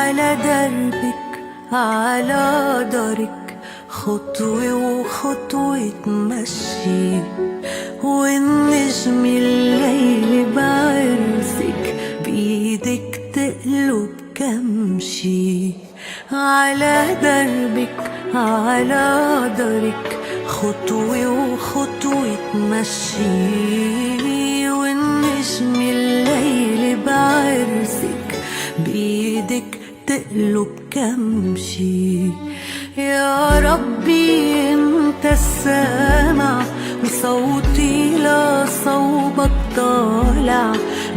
على دربك على دارك خطوة وخطوة تمشي، والنجم الليل بعرسك بإيدك تقلب كمشي. على دربك على دارك خطوة وخطوة تمشي، والنجم الليل بعرسك بإيدك تقلب كمشي. يا ربي انت السامع وصوتي لصوبك طالع،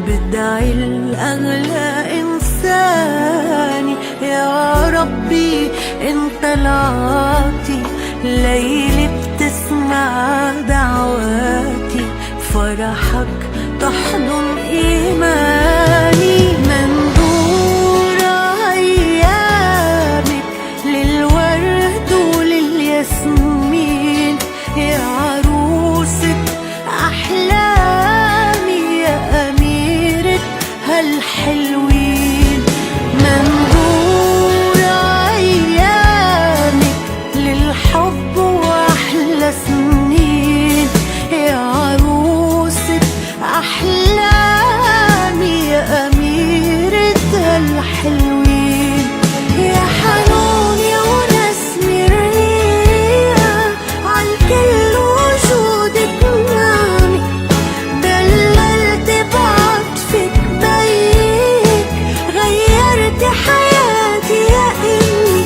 بدعي الأغلى إنساني. يا ربي انت العاطي، ليلي بتسمع دعواتي، فرحك تحضن إيماني. مندور أيامك للورد وللياسمين، يا عروسة أحلامي يا أميرة هالحلوين. مندور أيامك للحب وأحلى سنين، يا عروسة أحلامي يا أميرة هالحلوين. يا حنون يا ونسمة الريقة عالكل وجودك نامي، دللت بعطفك بيك غيرت حياتي يا إمي.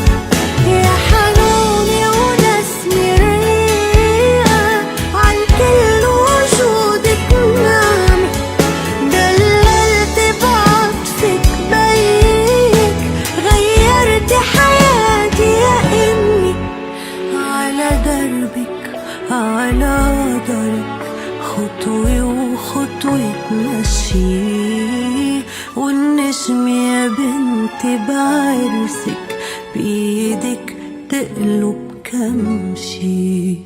يا حنون يا ونسمة الريقة عالكل وجودك نامي، دللت بعطفك بيك غيرت حياتي يا إمي. على دربك على دارك خطوة وخطوة تمشي، والنجم يا بنتي بعرسك بإيدك تقلب كمشي.